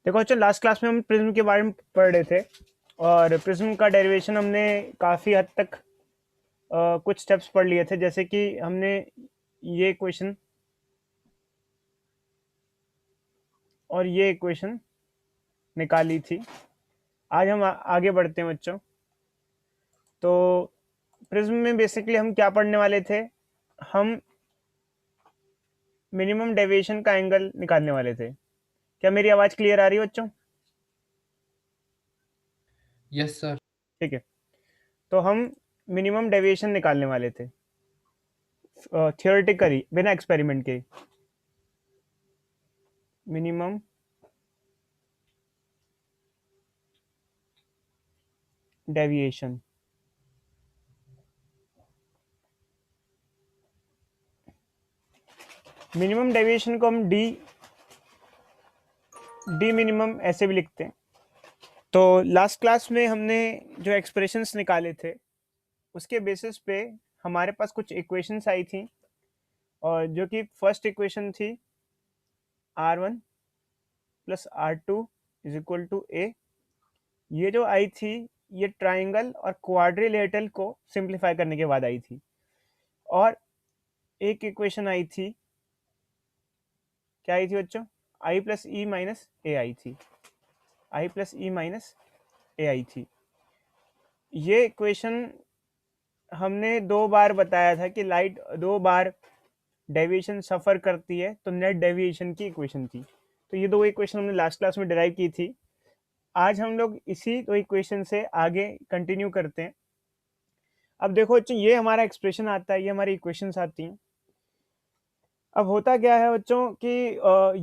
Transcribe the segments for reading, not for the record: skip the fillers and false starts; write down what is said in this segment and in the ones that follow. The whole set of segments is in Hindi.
देखो अच्छा, लास्ट क्लास में हम प्रिज्म के बारे में पढ़ रहे थे और प्रिज्म का डेरिवेशन हमने काफ़ी हद तक कुछ स्टेप्स पढ़ लिए थे, जैसे कि हमने ये इक्वेशन और ये इक्वेशन निकाली थी। आज हम आगे बढ़ते हैं बच्चों। तो प्रिज्म में बेसिकली हम क्या पढ़ने वाले थे? हम मिनिमम डेविएशन का एंगल निकालने वाले थे। क्या मेरी आवाज़ क्लियर आ रही है बच्चों? Yes sir. ठीक है। तो हम मिनिमम डेविएशन निकालने वाले थे थियोरेटिकली, बिना एक्सपेरिमेंट के। मिनिमम डेविएशन, मिनिमम डेविएशन को हम डी मिनिमम ऐसे भी लिखते हैं। तो लास्ट क्लास में हमने जो एक्सप्रेशंस निकाले थे उसके बेसिस पे हमारे पास कुछ इक्वेशंस आई थी, और जो कि फर्स्ट इक्वेशन थी R1 plus R2 is equal to A. ये जो आई थी, ये ट्राइंगल और क्वाड्रिलेटरल को सिंप्लीफाई करने के बाद आई थी। और एक इक्वेशन आई थी, क्या आई थी बच्चों? आई प्लस ई माइनस ए आई थी। आई प्लस ई माइनस ए आई थी। ये इक्वेशन हमने दो बार बताया था कि लाइट दो बार डेविएशन सफ़र करती है, तो नेट डेविएशन की इक्वेशन थी। तो ये दो इक्वेशन हमने लास्ट क्लास में डिराइव की थी। आज हम लोग इसी दो इक्वेशन से आगे कंटिन्यू करते हैं। अब देखो बच्चों, ये हमारा एक्सप्रेशन आता है, ये हमारी इक्वेशंस आती हैं। अब होता क्या है बच्चों कि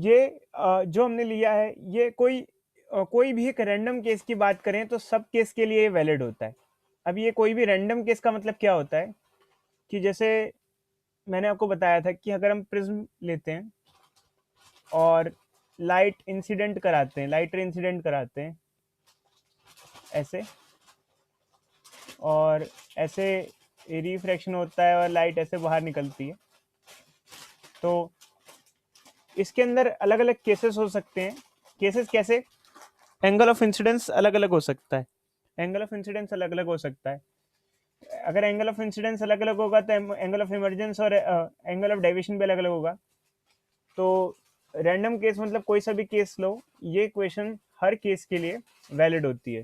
ये जो हमने लिया है, ये कोई भी एक रैंडम केस की बात करें तो सब केस के लिए वैलिड होता है। अब ये कोई भी रैंडम केस का मतलब क्या होता है कि जैसे मैंने आपको बताया था कि अगर हम प्रिज्म लेते हैं और लाइट इंसिडेंट कराते हैं, लाइट रे इंसिडेंट कराते हैं ऐसे, और ऐसे रिफ्रैक्शन होता है और लाइट ऐसे बाहर निकलती है, तो इसके अंदर अलग अलग केसेस हो सकते हैं। केसेस कैसे? एंगल ऑफ इंसिडेंस अलग अलग हो सकता है। एंगल ऑफ इंसिडेंस अलग अलग हो सकता है। अगर एंगल ऑफ इंसिडेंस अलग अलग होगा तो एंगल ऑफ इमरजेंस और एंगल ऑफ डेविएशन भी अलग अलग होगा। तो रैंडम केस मतलब कोई सा भी केस लो, ये इक्वेशन हर केस के लिए वैलिड होती है।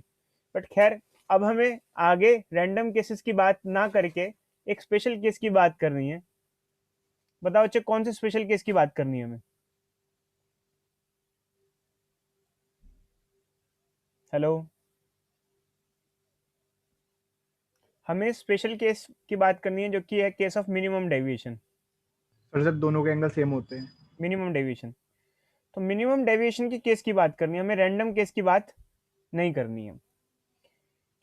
बट खैर, अब हमें आगे रैंडम केसेस की बात ना करके एक स्पेशल केस की बात करनी है। बताओ बच्चे, कौन से स्पेशल केस की बात करनी है हमें? हेलो। हमें स्पेशल केस की बात करनी है, जो कि है case of minimum deviation. Sir जब दोनों के एंगल सेम होते हैं। मिनिमम डेविएशन, तो मिनिमम डेविएशन की केस की बात करनी है हमें, रैंडम केस की बात नहीं करनी है।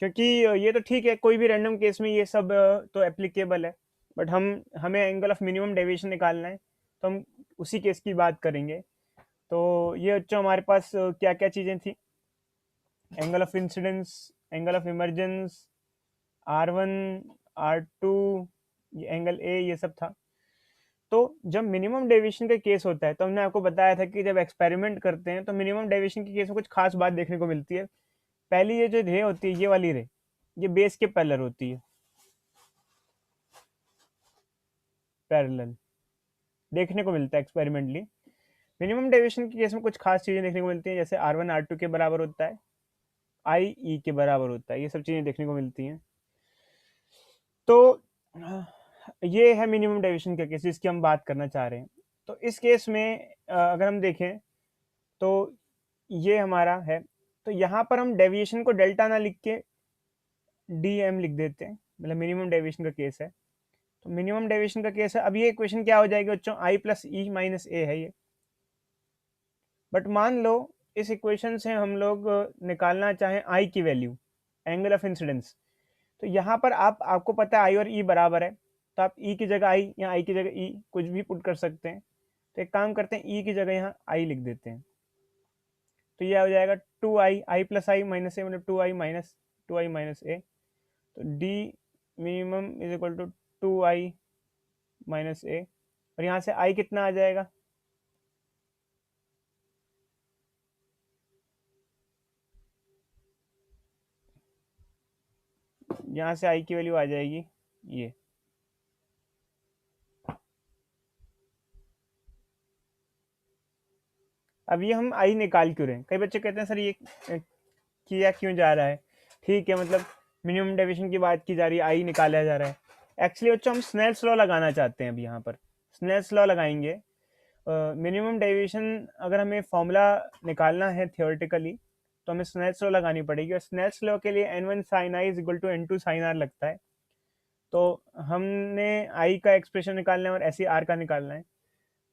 क्योंकि ये तो ठीक है, कोई भी रैंडम केस में ये सब तो एप्लीकेबल है, बट हमें एंगल ऑफ मिनिमम डेविएशन निकालना है, तो हम उसी केस की बात करेंगे। तो ये बच्चों हमारे पास क्या क्या चीज़ें थी? Angle of incidence, angle of emergence, R1, R2, ये एंगल ए, ये सब था। तो जब मिनिमम डेविएशन का केस होता है, तो हमने आपको बताया था कि जब एक्सपेरिमेंट करते हैं तो मिनिमम डेविएशन के केस में कुछ खास बात देखने को मिलती है। पहली, ये जो रे होती है, ये वाली रे, ये बेस के पैरेलल होती है, पैरेलल देखने को मिलता है एक्सपेरिमेंटली। मिनिमम डेविएशन के केस में कुछ खास चीज़ें देखने को मिलती हैं, जैसे R1 R2 के बराबर होता है, आई ई के बराबर होता है, ये सब चीज़ें देखने को मिलती हैं। तो ये है मिनिमम डेविएशन का केस जिसकी हम बात करना चाह रहे हैं। तो इस केस में अगर हम देखें तो ये हमारा है। तो यहाँ पर हम डेविएशन को डेल्टा ना लिख के डी एम लिख देते हैं, मतलब मिनिमम डेविएशन का केस है। तो मिनिमम डेविएशन का केस है। अब ये इक्वेशन क्या हो जाएगी बच्चों? आई प्लस ई माइनस ए है ये। बट मान लो इस इक्वेशन से हम लोग निकालना चाहें आई की वैल्यू, एंगल ऑफ इंसिडेंस, तो यहाँ पर आपको पता है आई और ई बराबर है, तो आप ई की जगह आई या आई की जगह ई कुछ भी पुट कर सकते हैं। तो एक काम करते हैं, ई की जगह यहाँ आई लिख देते हैं। तो ये हो जाएगा two I, I plus I minus A, मतलब टू आई माइनस ए। तो D minimum is equal to two I minus A, और यहाँ से आई कितना आ जाएगा? यहाँ से आई की वैल्यू आ जाएगी ये। अब ये हम आई निकाल क्यों रहे हैं? कई बच्चे कहते हैं सर ये किया क्यों जा रहा है? ठीक है, मतलब मिनिमम डेविएशन की बात की जा रही है, आई निकाला जा रहा है। एक्चुअली बच्चों हम स्नेल्स लॉ लगाना चाहते हैं। अब यहाँ पर स्नेल्स लॉ लगाएंगे। मिनिमम डेविएशन अगर हमें फॉर्मूला निकालना है थियोरेटिकली, तो हमें स्नेल्स लॉ लगानी पड़ेगी, और स्नेल्स लॉ के लिए n1 sin i is equal to n2 sin r लगता है। तो हमने आई का एक्सप्रेशन निकालना है और ऐसे आर का निकालना है।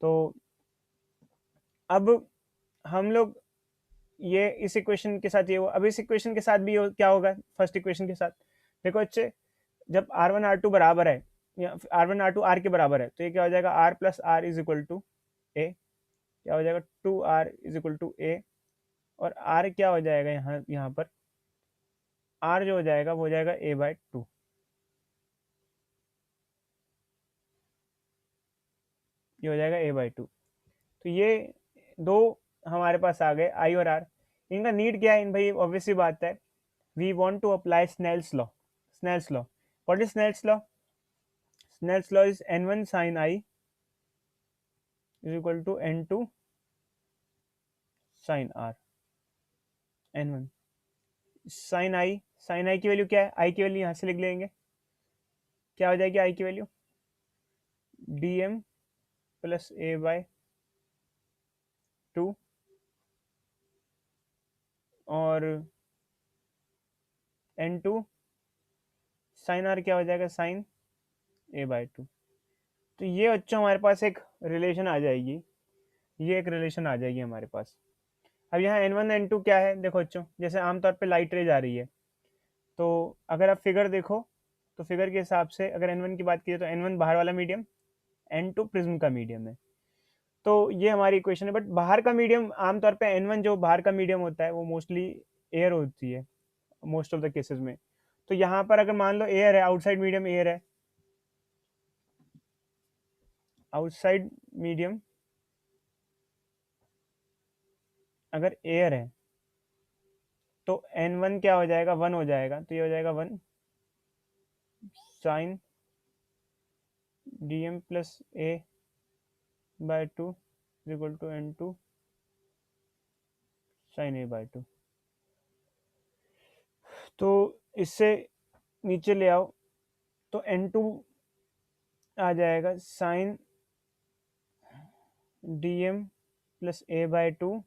तो अब हम लोग ये इस इक्वेशन के साथ ये हो, अब इस इक्वेशन के साथ भी क्या होगा फर्स्ट इक्वेशन के साथ? देखो बच्चे, जब R1 R2 बराबर है, या R1 R2 R के बराबर है, तो ये क्या हो जाएगा, R plus R is equal to A. क्या हो जाएगा, 2R इज इक्वल टू ए। और R क्या हो जाएगा यहाँ यहाँ पर? R जो हो जाएगा वो हो जाएगा a/2। ये हो जाएगा a/2। तो ये दो हमारे पास आ गए, आई और आर। इनका नीड क्या है इन भाई? ऑब्वियसली बात है, we want to apply Snell's law. Snell's law, what is Snell's law? Snell's law is n1 sin i is equal to n2 sin r। n1 sin i की वैल्यू क्या है? आई की वैल्यू यहाँ से लिख लेंगे। क्या हो जाएगी आई की वैल्यू? dm प्लस a/2, और n2 sin r क्या हो जाएगा, sin a/2। तो ये बच्चों हमारे पास एक रिलेशन आ जाएगी, ये एक रिलेशन आ जाएगी हमारे पास। अब यहाँ n1 n2 क्या है? देखो बच्चों, जैसे आमतौर पे लाइट रे जा रही है, तो अगर आप फिगर देखो, तो फिगर के हिसाब से अगर n1 की बात की तो n1 बाहर वाला मीडियम, n2 प्रिज्म का मीडियम है। तो ये हमारी इक्वेशन है। बट बाहर का मीडियम आमतौर पे n1 जो बाहर का मीडियम होता है वो मोस्टली एयर होती है, मोस्ट ऑफ द केसेस में। तो यहाँ पर अगर मान लो एयर है, आउटसाइड मीडियम एयर है, आउटसाइड मीडियम अगर एयर है, तो n1 क्या हो जाएगा, 1 हो जाएगा। तो ये हो जाएगा 1 sine dm plus a/2 equal to n2 sine a/2। तो इससे नीचे ले आओ, तो n2 आ जाएगा sine dm plus a/2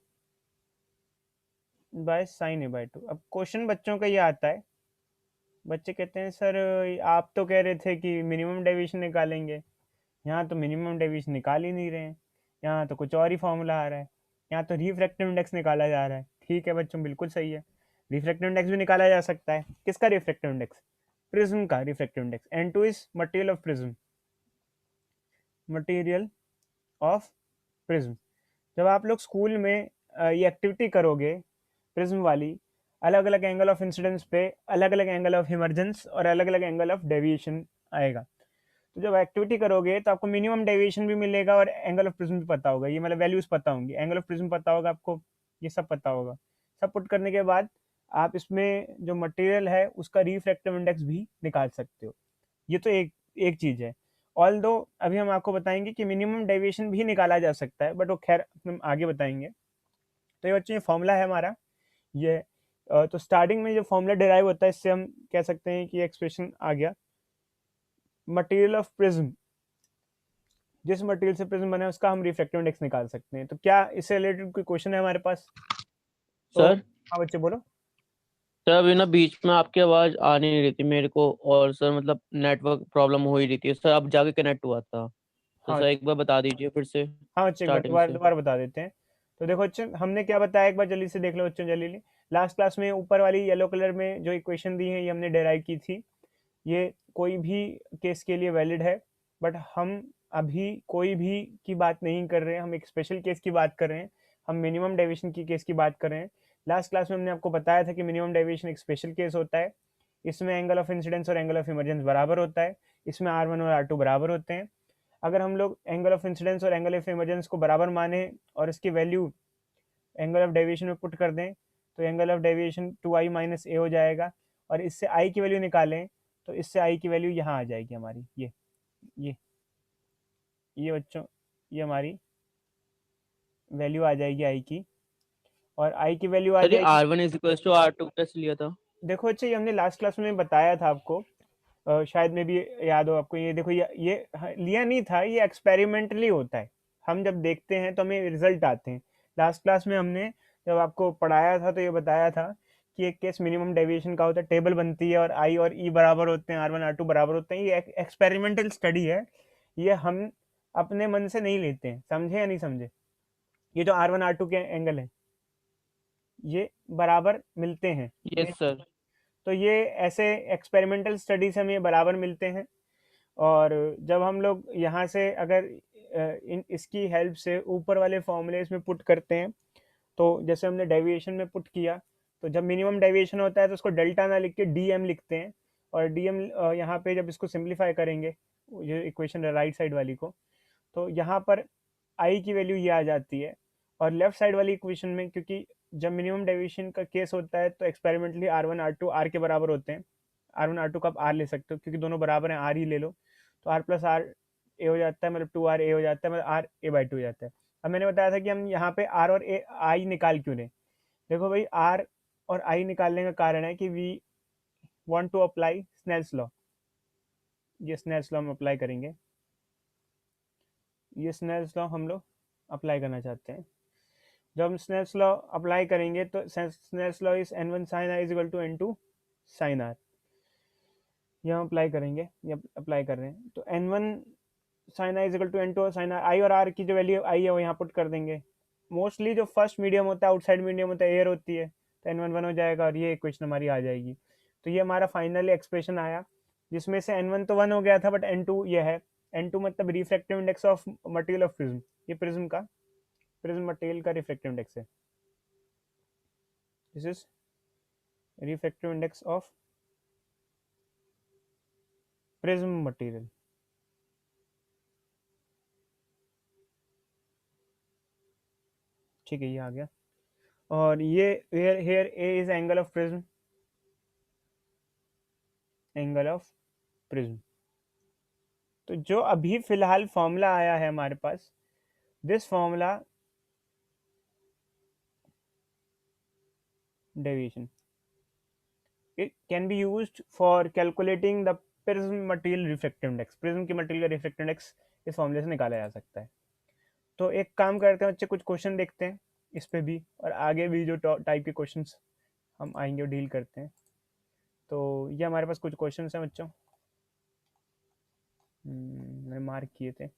by sine a/2। अब क्वेश्चन बच्चों का ये आता है, बच्चे कहते हैं सर आप तो कह रहे थे कि मिनिमम डेविएशन निकालेंगे, यहाँ तो मिनिमम डेविएशन निकाल ही नहीं रहे हैं, यहाँ तो कुछ और ही फॉर्मूला आ रहा है, यहाँ तो रिफ्रैक्टिव इंडेक्स निकाला जा रहा है। ठीक है बच्चों, बिल्कुल सही है, रिफ्रैक्टिव इंडेक्स भी निकाला जा सकता है। किसका रिफ्रैक्टिव इंडेक्स? प्रिज्म का refractive index. n2 is material of prism, material of prism. जब आप लोग स्कूल में ये एक्टिविटी करोगे प्रिज्म वाली, अलग अलग एंगल ऑफ इंसिडेंस पे अलग अलग एंगल ऑफ इमरजेंस और अलग अलग एंगल ऑफ डेविएशन आएगा। तो जब एक्टिविटी करोगे तो आपको मिनिमम डेविएशन भी मिलेगा और एंगल ऑफ प्रिज्म भी पता होगा, ये मतलब वैल्यूज पता होंगी, एंगल ऑफ प्रिज्म पता होगा आपको, ये सब पता होगा। सब पुट करने के बाद आप इसमें जो मटेरियल है उसका रिफ्रैक्टिव इंडेक्स भी निकाल सकते हो। ये तो एक एक चीज़ है। ऑल दो अभी हम आपको बताएंगे कि मिनिमम डेविएशन भी निकाला जा सकता है, बट वो खैर हम आगे बताएंगे। तो ये बच्चों ये फॉर्मूला है हमारा ये। तो स्टार्टिंग में जो फॉर्मूला डिराइव होता है, इससे हम कह सकते हैं कि एक्सप्रेशन आ गया। मटेरियल ऑफ प्रिज्म, जिस मटेरियल से प्रिज्म बना है उसका हम रिफ्रैक्टिव इंडेक्स निकाल सकते हैं। तो क्या इससे रिलेटेड कोई क्वेश्चन है हमारे पास? तो सर हाँ बच्चे बोलो। सर अभी ना बीच में आपकी आवाज आ नहीं रही थी मेरे को, और सर मतलब नेटवर्क प्रॉब्लम हो ही रही थी सर, अब जाके कनेक्ट हुआ था। तो हाँ सर एक बार बता दीजिए फिर से हाँ बच्चे, एक बार स्टार्टिंग दोबारा से। दोबारा बता देते हैं। तो देखो बच्चे, हमने क्या बताया एक बार जल्दी से देख लो बच्चों, जल्दी। लास्ट क्लास में ऊपर वाली येलो कलर में जो इक्वेशन दी है ये हमने डेराइव की थी। ये कोई भी केस के लिए वैलिड है, बट हम अभी कोई भी की बात नहीं कर रहे हैं, हम एक स्पेशल केस की बात कर रहे हैं। हम मिनिमम डेविएशन की केस की बात कर रहे हैं। लास्ट क्लास में हमने आपको बताया था कि मिनिमम डेविएशन एक स्पेशल केस होता है, इसमें एंगल ऑफ इंसिडेंस और एंगल ऑफ इमरजेंस बराबर होता है, इसमें R1 और R2 बराबर होते हैं। अगर हम लोग एंगल ऑफ इंसिडेंस और एंगल ऑफ इमरजेंस को बराबर माने और इसकी वैल्यू एंगल ऑफ डेविएशन में पुट कर दें, तो angle of deviation 2i minus A हो जाएगा। और इससे आई की वैल्यू निकालें तो इससे आई की वैल्यू यहाँ आ जाएगी हमारी, ये ये बच्चों, ये हमारी वैल्यू आ जाएगी आई की, और आई की वैल्यू आ सर ये जाएगी। R1 is equal to R2 test लिया था। देखो अच्छा, ये हमने लास्ट क्लास में बताया था आपको, शायद में भी याद हो आपको। ये देखो, ये लिया नहीं था, ये एक्सपेरिमेंटली होता है। हम जब देखते हैं तो हमें रिजल्ट आते हैं। लास्ट क्लास में हमने जब आपको पढ़ाया था तो ये बताया था कि एक केस मिनिमम डेविएशन का होता है, टेबल बनती है और आई और ई बराबर होते हैं, R1 R2 बराबर होते हैं। ये एक्सपेरिमेंटल स्टडी है, ये हम अपने मन से नहीं लेते हैं। समझे या नहीं समझे? ये जो R1 R2 के एंगल है, ये बराबर मिलते हैं। Yes sir. तो ये ऐसे एक्सपेरिमेंटल स्टडी से हमें बराबर मिलते हैं। और जब हम लोग यहाँ से अगर इसकी हेल्प से ऊपर वाले फॉर्मूले इसमें पुट करते हैं, तो जैसे हमने डेविएशन में पुट किया, तो जब मिनिमम डेविएशन होता है तो उसको डेल्टा ना लिख के डी एम लिखते हैं। और डी एम यहाँ पे जब इसको सिंप्लीफाई करेंगे, ये इक्वेशन राइट साइड वाली को, तो यहाँ पर आई की वैल्यू ये आ जाती है। और लेफ्ट साइड वाली इक्वेशन में, क्योंकि जब मिनिमम डेविएशन का केस होता है तो एक्सपेरिमेंटली R1 R2 आर के बराबर होते हैं। R1 R2 का आप आर ले सकते हो, क्योंकि दोनों बराबर हैं, आर ही ले लो। तो आर प्लस आर ए हो जाता है, मतलब 2R ए हो जाता है, मतलब आर ए बाई 2 हो जाता है। अब मैंने बताया था कि हम यहाँ पे आर और ए आई निकाल क्यों लें। देखो भाई, आर और आई निकालने का कारण है कि we want to apply Snell's law. ये स्नेल्स लॉ हम अप्लाई करेंगे, ये स्नेल्स लॉ हम लोग अप्लाई करना चाहते हैं। जब हम स्नेल्स लॉ अप्लाई करेंगे तो Snell's law is n1 sin i is equal to n2 sin r। ये हम अप्लाई करेंगे, ये अप्लाई कर रहे हैं। तो n1 sin i is equal to n2 sin r, i और r की जो वैल्यू आई है वो यहाँ पुट कर देंगे। मोस्टली जो फर्स्ट मीडियम होता है, आउटसाइड मीडियम होता है, एयर होती है, तो n1 1 हो जाएगा और ये इक्वेशन हमारी आ जाएगी। तो ये हमारा फाइनल एक्सप्रेशन आया, जिसमें से n1 तो 1 हो गया था, बट n2 ये है। n2 मतलब refractive index of material of prism. ये प्रिज्म मटेरियल का रिफ्रैक्टिव इंडेक्स है। This is refractive index of prism material। ठीक है, ये आ गया। और ये here here a is angle of prism, angle of prism. तो जो अभी फिलहाल फॉर्मूला आया है हमारे पास, this formula deviation, it can be used for calculating the prism material refractive index. Prism की मटेरियल का रिफ्रैक्टिव इंडेक्स इस फॉर्मूले से निकाला जा सकता है। तो एक काम करते हैं बच्चे, कुछ क्वेश्चन देखते हैं इस पे भी, और आगे भी जो टाइप के क्वेश्चंस हम आएंगे डील करते हैं। तो ये हमारे पास कुछ क्वेश्चन हैं बच्चों, मैंने मार्क किए थे।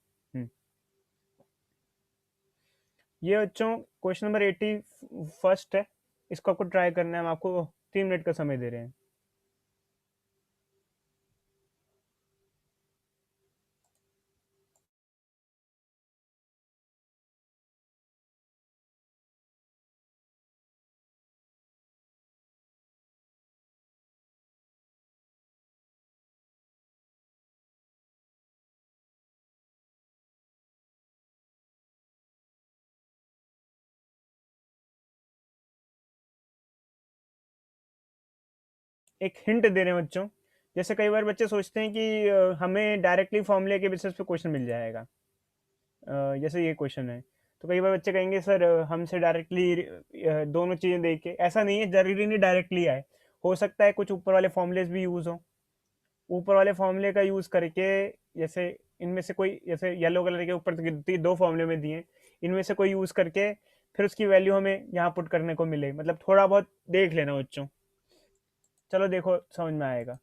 ये बच्चों क्वेश्चन नंबर 81 है, इसको आपको ट्राई करना है। हम आपको 3 मिनट का समय दे रहे हैं। एक हिंट दे रहे हैं बच्चों, जैसे कई बार बच्चे सोचते हैं कि हमें डायरेक्टली फॉर्मूले के बेसिस पे क्वेश्चन मिल जाएगा। जैसे ये क्वेश्चन है, तो कई बार बच्चे कहेंगे सर हमसे डायरेक्टली दोनों चीज़ें देख के, ऐसा नहीं है, जरूरी नहीं डायरेक्टली आए। हो सकता है कुछ ऊपर वाले फॉर्मूलेज भी यूज़ हो, ऊपर वाले फॉर्मूले का यूज़ करके, जैसे इनमें से कोई, जैसे येलो कलर के ऊपर 2 फॉर्मूले में दिए, इनमें से कोई यूज़ करके फिर उसकी वैल्यू हमें यहाँ पुट करने को मिले। मतलब थोड़ा बहुत देख लेना बच्चों, चलो देखो समझ में आएगा।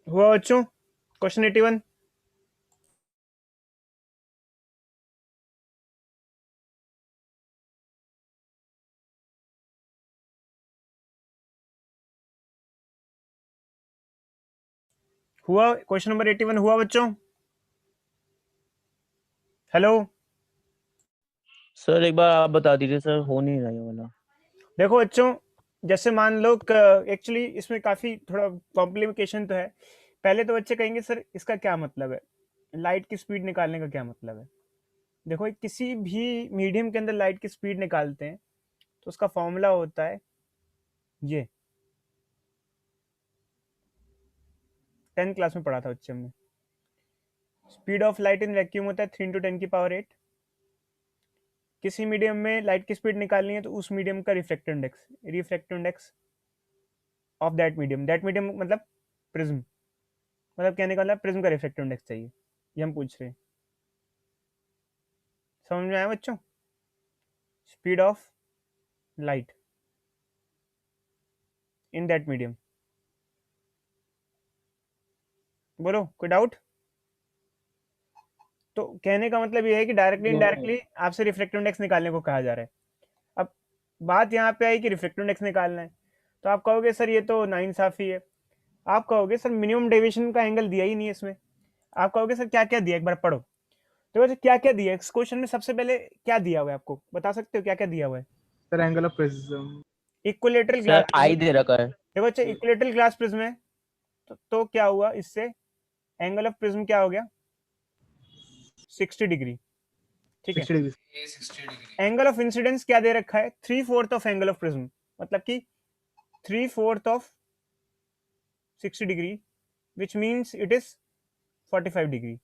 हुआ बच्चों क्वेश्चन 81? हुआ क्वेश्चन नंबर 81 हुआ बच्चों? हेलो सर एक बार आप बता दीजिए सर, हो नहीं रहा ये वाला। देखो बच्चों, जैसे मान लो एक्चुअली इसमें काफी थोड़ा कॉम्प्लिकेशन तो है। पहले तो बच्चे कहेंगे सर इसका क्या मतलब है, लाइट की स्पीड निकालने का क्या मतलब है। देखो किसी भी मीडियम के अंदर लाइट की स्पीड निकालते हैं तो उसका फॉर्मूला होता है ये, 10th क्लास में पढ़ा था बच्चे हमने। Speed of light in vacuum होता है 3 × 10⁸। किसी मीडियम में लाइट की स्पीड निकालनी है तो उस मीडियम का refractive index of that medium मतलब प्रिज्म, मतलब कहने का मतलब प्रिज्म का रिफ्रैक्टिव इंडेक्स चाहिए, ये हम पूछ रहे हैं। समझ में आया बच्चों? Speed of light in that medium. बोलो कोई डाउट? तो कहने का मतलब ये है कि डायरेक्टली इनडायरेक्टली आपसे रिफ्रैक्टिव इंडेक्स निकालने को कहा जा रहा है। अब बात यहाँ पे आई कि रिफ्रैक्टिव इंडेक्स निकालना है, तो आप कहोगे सर ये तो नाइंसाफी है। आप कहोगे सर मिनिमम डेविएशन का एंगल दिया ही नहीं है इसमें। आप कहोगे सर क्या क्या दिया, एक बार पढ़ो। तो वैसे क्या क्या दिया है इस क्वेश्चन में? सबसे पहले क्या दिया हुआ है, आपको बता सकते हो क्या क्या दिया हुआ है? Sir angle of prism. Equilateral glass sir prism. I दे रखा है। देखो अच्छा इक्विलेटरल ग्लास प्रिज्म है, तो क्या हुआ इससे, एंगल ऑफ प्रिज्म क्या हो गया, 60 डिग्री। ठीक है। 60 डिग्री। एंगल ऑफ इंसिडेंस क्या दे रखा है, 3/4 ऑफ एंगल ऑफ प्रिज्म, मतलब कि 3/4 of 60 degree, which means it is 45 degree.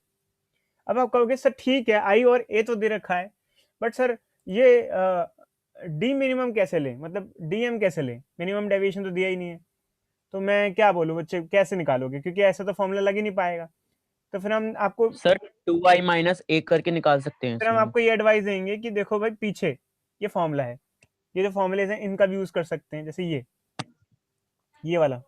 अब आप कहोगे सर ठीक है आई और ए तो दे रखा है, बट सर ये डी मिनिमम कैसे लें, मतलब डीएम कैसे लें, मिनिमम डेविएशन तो दिया ही नहीं है। तो मैं क्या बोलूँ बच्चे, कैसे निकालोगे, क्योंकि ऐसा तो फॉर्मूला लग ही नहीं पाएगा। तो सर 2i - 1 करके निकाल सकते हैं फिर हम इसमें। आपको ये एडवाइस देंगे कि देखो भाई पीछे ये फॉर्मूला है, ये जो फॉर्मूलेज हैं इनका भी यूज कर सकते हैं, जैसे ये वाला।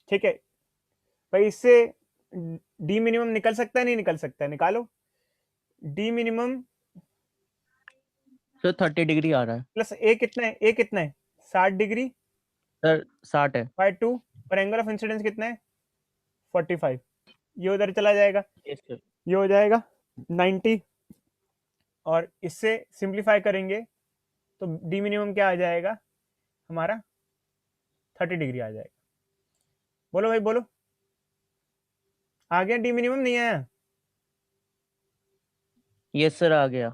ठीक है भाई, इससे डी मिनिमम निकल सकता है नहीं निकल सकता है, निकालो। डी मिनिमम सर 30 डिग्री आ रहा है। प्लस ए कितना है, ए कितना है, 60 डिग्री सर 60 है। बाय 2, और एंगल ऑफ इंसिडेंस कितना है, 45। ये उधर चला जाएगा, यस सर। ये हो जाएगा 90, और इससे सिंप्लीफाई करेंगे तो डी मिनिमम क्या आ जाएगा हमारा, 30 डिग्री आ जाएगा। बोलो भाई बोलो, आ गया डी मिनिमम नहीं आया? यस सर आ गया।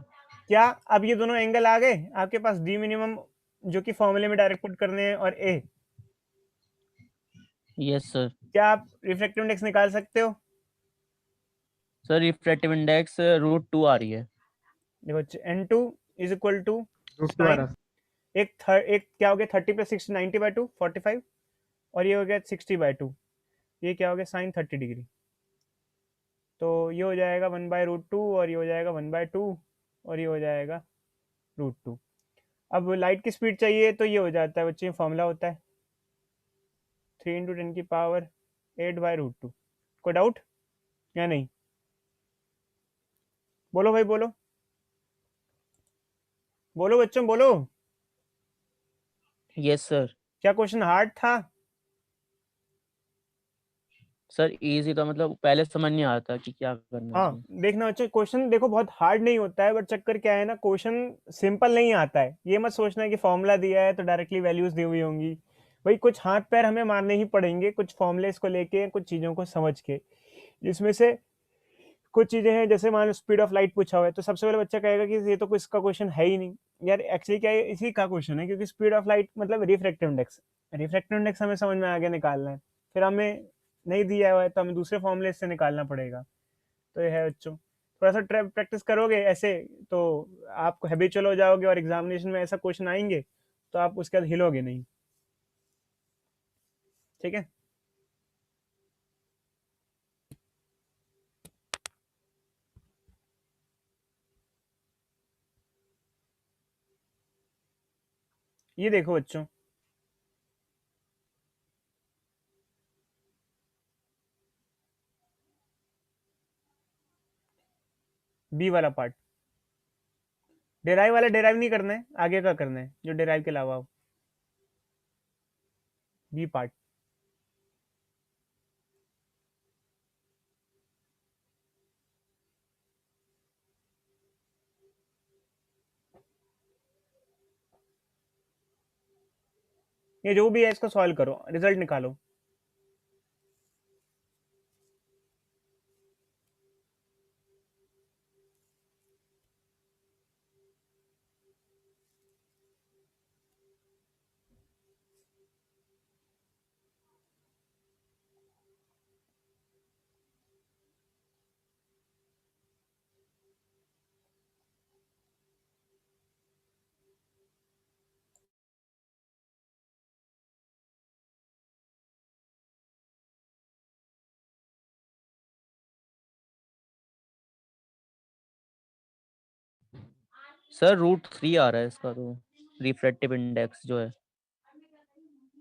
क्या अब ये दोनों एंगल आ गए आपके पास, डी मिनिमम जो कि फॉर्मूले में डायरेक्ट पुट करने हैं, और ए। Yes sir. क्या आप रिफ्रैक्टिव इंडेक्स निकाल सकते हो? सर रिफ्रैक्टिव इंडेक्स √2 आ रही है। देखो n2 इज इक्वल टू √2 आ साइन, रहा। एक क्या हो गया 30 + 60 90/2 45, और ये हो गया 60/2, ये क्या हो गया साइन 30 डिग्री। तो ये हो जाएगा 1/√2, और ये हो जाएगा 1/2, और ये हो जाएगा √2। अब लाइट की स्पीड चाहिए तो ये हो जाता है बच्चे, फॉर्मूला होता है 3 × 10⁸ कोई डाउट या नहीं? बोलो भाई बोलो, बोलो बच्चों बोलो। Yes sir. क्या क्वेश्चन हार्ड था? सर इजी था, मतलब पहले समझ नहीं आता कि क्या करना है हाँ इसमें। देखना बच्चों, क्वेश्चन देखो बहुत हार्ड नहीं होता है, बट चक्कर क्या है ना, क्वेश्चन सिंपल नहीं आता है। ये मत सोचना है कि फॉर्मूला दिया है तो डायरेक्टली वैल्यूज दी हुई होंगी। भाई कुछ हाथ पैर हमें मारने ही पड़ेंगे, कुछ फॉर्मूलेस को लेके, कुछ चीज़ों को समझ के, जिसमें से कुछ चीज़ें हैं। जैसे मान लो स्पीड ऑफ लाइट पूछा हुआ है, तो सबसे पहले बच्चा कहेगा कि ये तो कोई इसका क्वेश्चन है ही नहीं। यार एक्चुअली क्या है, इसी का क्वेश्चन है, क्योंकि स्पीड ऑफ लाइट मतलब रिफ्रैक्टिव इंडेक्स हमें समझ में आगे निकालना है। फिर हमें नहीं दिया हुआ है तो हमें दूसरे फॉर्मूले से निकालना पड़ेगा। तो ये है बच्चों, थोड़ा सा प्रैक्टिस करोगे ऐसे तो आप हैबिचुअल हो जाओगे, और एग्जामिनेशन में ऐसा क्वेश्चन आएंगे तो आप उसके बाद हिलोगे नहीं। ठीक है। ये देखो बच्चों, बी वाला पार्ट, डेराइव वाला डेराइव नहीं करना है, आगे का करना है जो डेराइव के अलावा हो, बी पार्ट। ये जो भी है इसको सॉल्व करो, रिजल्ट निकालो। सर √3 आ रहा है इसका, तो रिफ्रैक्टिव इंडेक्स जो है।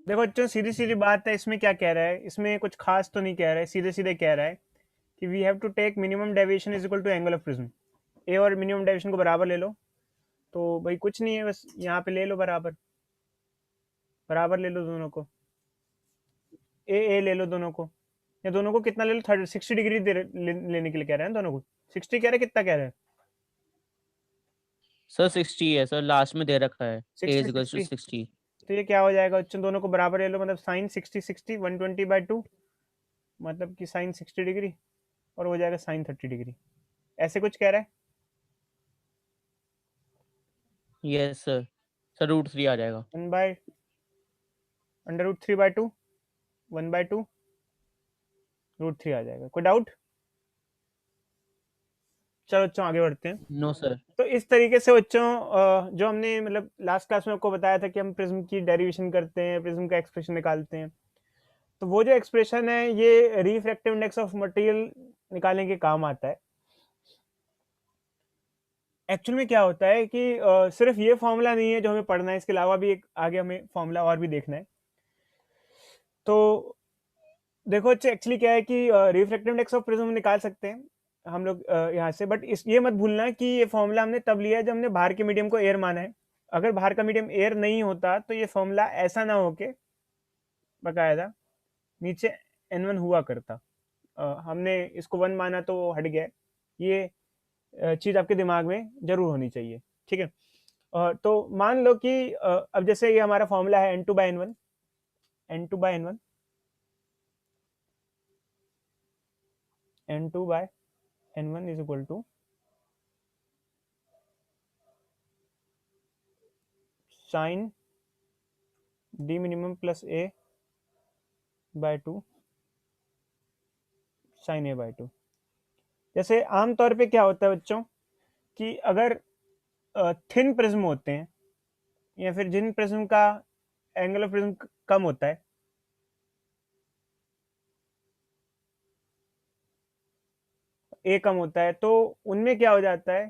देखो बच्चों, सीधी सीधी बात है, इसमें क्या कह रहा है, इसमें कुछ खास तो नहीं कह रहा है, सीधे सीधे कह रहा है कि we have to take minimum deviation is equal to angle of prism. A और मिनिमम डेविएशन को बराबर ले लो, तो भाई कुछ नहीं है, बस यहाँ पे ले लो बराबर, बराबर ले लो दोनों को, ए ले लो दोनों को, या दोनों को कितना ले लो, 60 डिग्री लेने के लिए कह रहे हैं दोनों को, 60 कह रहे हैं, कितना कह रहे हैं सर 60 है सर, लास्ट में दे रखा है a 60 इज इक्वल टू 60। 60। तो ये क्या हो जाएगा बच्चों, दोनों को बराबर ले लो, मतलब साइन 60 60 120/2, मतलब कि साइन 60 डिग्री, और हो जाएगा साइन 30 डिग्री, ऐसे कुछ कह रहा है। यस सर, सर √3 आ जाएगा। 1/√3/2, 1/2 √3 आ जाएगा। कोई डाउट? चलो बच्चों आगे बढ़ते हैं। No sir. तो इस तरीके से बच्चों जो हमने मतलब लास्ट क्लास में आपको बताया था कि हम प्रिज्म की डेरिवेशन करते हैं, प्रिज्म का एक्सप्रेशन निकालते हैं, तो वो जो एक्सप्रेशन है ये रिफ्रैक्टिव इंडेक्स ऑफ मटेरियल निकालने के काम आता है। एक्चुअल में क्या होता है कि सिर्फ ये फॉर्मूला नहीं है जो हमें पढ़ना है, इसके अलावा भी एक आगे हमें फॉर्मूला और भी देखना है। तो देखो अच्छा, एक्चुअली क्या है कि रिफ्रैक्टिव इंडेक्स ऑफ प्रिज्म निकाल सकते हैं हम लोग यहाँ से, बट इस ये मत भूलना कि ये फॉर्मूला हमने तब लिया है जब हमने बाहर के मीडियम को एयर माना है। अगर बाहर का मीडियम एयर नहीं होता तो ये फॉर्मूला ऐसा ना होके बकायदा नीचे N1 हुआ करता। हमने इसको 1 माना तो वो हट गया। ये चीज़ आपके दिमाग में जरूर होनी चाहिए, ठीक है। तो मान लो कि अब जैसे ये हमारा फॉर्मूला है N2/N1, N2/N1, N2/N1 is equal to sine D minimum plus A/2 sine A/2। जैसे आमतौर पे क्या होता है बच्चों कि अगर थिन प्रिज्म होते हैं या फिर जिन प्रिज्म का एंगल ऑफ प्रिज्म कम होता है, ए कम होता है, तो उनमें क्या हो जाता है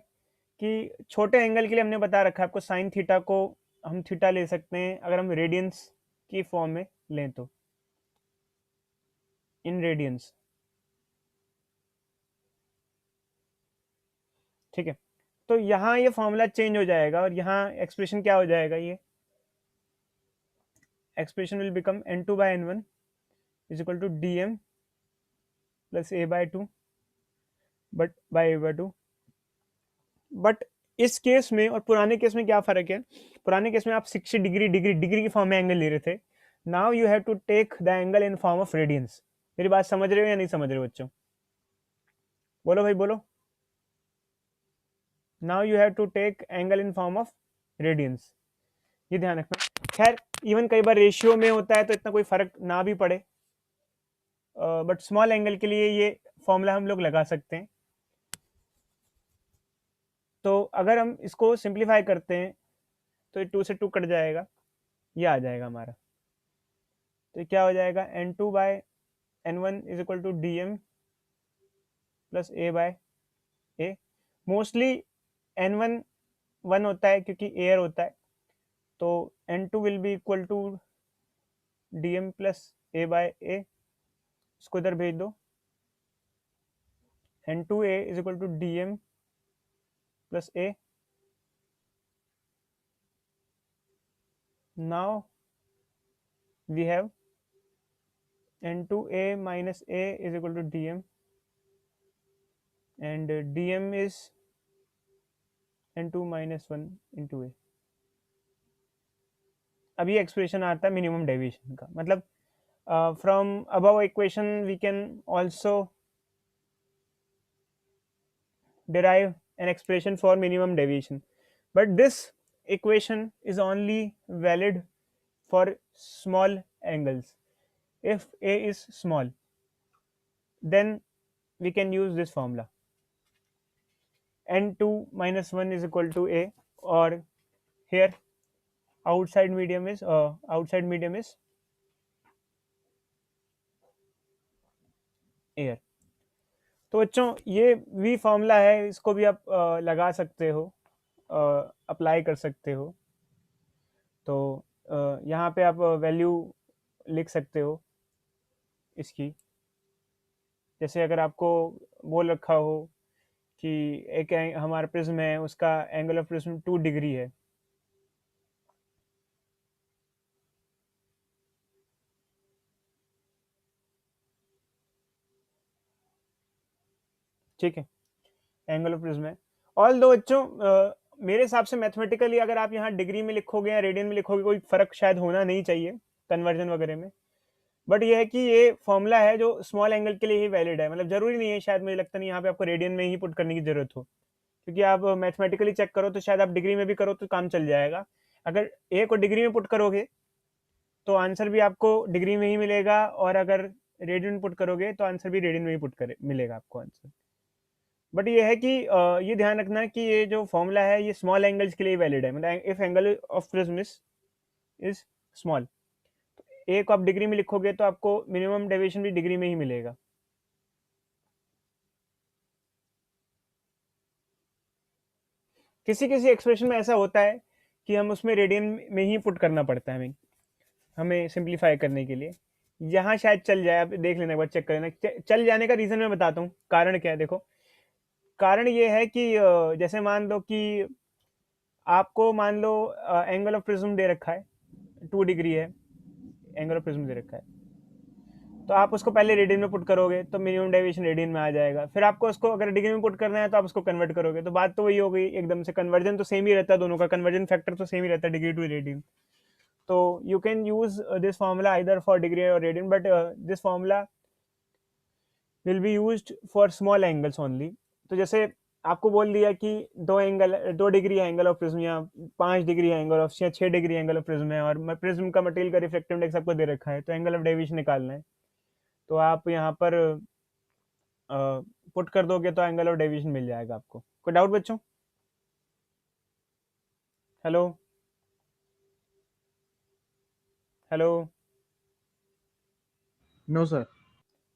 कि छोटे एंगल के लिए हमने बता रखा है आपको, साइन थीटा को हम थीटा ले सकते हैं अगर हम रेडियंस की फॉर्म में लें तो, इन रेडियंस, ठीक है। तो यहाँ ये फॉर्मूला चेंज हो जाएगा और यहाँ एक्सप्रेशन क्या हो जाएगा, ये expression will become N2/N1 is equal to dm plus A/2 but by A/2। But इस केस में और पुराने केस में क्या फर्क है, पुराने केस में आप 60 डिग्री डिग्री डिग्री की फॉर्म में एंगल ले रहे थे, now you have to take the angle in form of radians. मेरी बात समझ रहे हो या नहीं समझ रहे हो बच्चों? बोलो भाई बोलो। Now you have to take angle in form of radians, ये ध्यान रखना। खैर इवन कई बार रेशियो में होता है तो इतना कोई फर्क ना भी पड़े, बट स्मॉल एंगल के लिए ये फॉर्मूला हम लोग लगा सकते हैं। तो अगर हम इसको सिंप्लीफाई करते हैं तो ये 2 से 2 कट जाएगा, ये आ जाएगा हमारा। तो क्या हो जाएगा, N2/N1 is equal to dm plus A/A। Mostly N1 1 होता है क्योंकि एयर होता है, तो N2 will be equal to dm plus A/A। इसको इधर भेज दो, N2A is equal to dm plus A. Now we have N2A minus A is equal to dm, and dm is N2 minus 1 into A. अब ये एक्सप्रेशन आता है मिनिमम डेविएशन का, मतलब from above equation we can also derive an expression for minimum deviation, but this equation is only valid for small angles. If A is small, then we can use this formula, n2 minus 1 is equal to A, or here outside medium is air. तो बच्चों ये v फॉर्मूला है, इसको भी आप लगा सकते हो, अप्लाई कर सकते हो। तो यहाँ पे आप वैल्यू लिख सकते हो इसकी, जैसे अगर आपको बोल रखा हो कि एक हमारा प्रिज्म है, उसका एंगल ऑफ प्रिज्म 2 डिग्री है, ठीक है, एंगल ऑफ प्रिज्म है। ऑल दो बच्चों मेरे हिसाब से मैथमेटिकली अगर आप यहाँ डिग्री में लिखोगे या रेडियन में लिखोगे कोई फर्क शायद होना नहीं चाहिए कन्वर्जन वगैरह में, बट ये है कि ये फॉर्मूला है जो स्मॉल एंगल के लिए ही वैलिड है, मतलब जरूरी नहीं है, शायद मुझे लगता नहीं यहाँ पे आपको रेडियन में ही पुट करने की जरूरत हो, क्योंकि आप मैथमेटिकली चेक करो तो शायद आप डिग्री में भी करो तो काम चल जाएगा। अगर ए को डिग्री में पुट करोगे तो आंसर भी आपको डिग्री में ही मिलेगा, और अगर रेडियन में पुट करोगे तो आंसर भी रेडियन में ही मिलेगा आपको आंसर। बट ये है कि ये ध्यान रखना कि ये जो फॉर्मूला है ये स्मॉल एंगल्स के लिए वैलिड है, मतलब if angle of prism is small, A को आप डिग्री में लिखोगे तो आपको मिनिमम डेविएशन भी डिग्री में ही मिलेगा। किसी किसी एक्सप्रेशन में ऐसा होता है कि हम उसमें रेडियन में ही पुट करना पड़ता है हमें सिंप्लीफाई करने के लिए, यहाँ शायद चल जाए, आप देख लेना एक बार, चेक कर लेना। चल जाने का रीज़न मैं बताता हूँ, कारण क्या है। देखो कारण ये है कि जैसे मान लो कि आपको मान लो एंगल ऑफ प्रिज्म दे रखा है 2 डिग्री है, एंगल ऑफ प्रिज्म दे रखा है, तो आप उसको पहले रेडियन में पुट करोगे तो मिनिमम डेविएशन रेडियन में आ जाएगा, फिर आपको उसको अगर डिग्री में पुट करना है तो आप उसको कन्वर्ट करोगे, तो बात तो वही हो गई एकदम से, कन्वर्जन तो सेम ही रहता है, दोनों का कन्वर्जन फैक्टर तो सेम ही रहता है डिग्री टू रेडियन। तो you can use this formula either for degree or radian, but this formula will be used for small angles only। तो जैसे आपको बोल दिया कि 2 डिग्री है एंगल ऑफ प्रिज्म, या 5 डिग्री है एंगल ऑफ, या 6 डिग्री एंगल ऑफ प्रिज्म है, और प्रिज्म का मटेरियल का रिफ्लेक्टिव इंडेक्स आपको दे रखा है, तो एंगल ऑफ डेविएशन निकालना है, तो आप यहाँ पर पुट कर दोगे तो एंगल ऑफ डेविएशन मिल जाएगा आपको। कोई डाउट बच्चों? Hello hello, No, sir.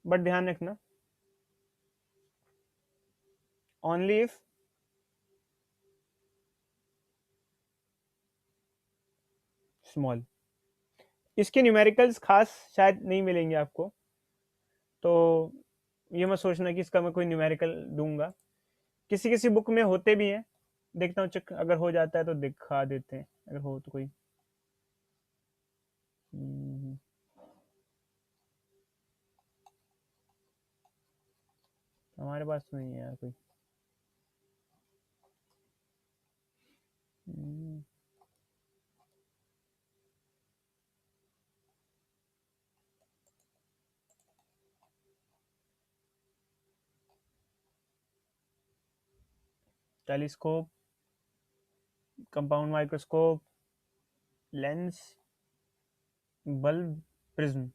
But ध्यान रखना ओनली इफ स्मॉल, इसके न्यूमेरिकल्स खास शायद नहीं मिलेंगे आपको, तो ये मत सोचना कि इसका मैं कोई न्यूमेरिकल दूंगा, किसी किसी बुक में होते भी हैं, देखता हूँ चेक, अगर हो जाता है तो दिखा देते हैं, अगर हो तो कोई। हमारे पास तो नहीं है यार कोई। Telescope, compound microscope, lens, bulb, prism,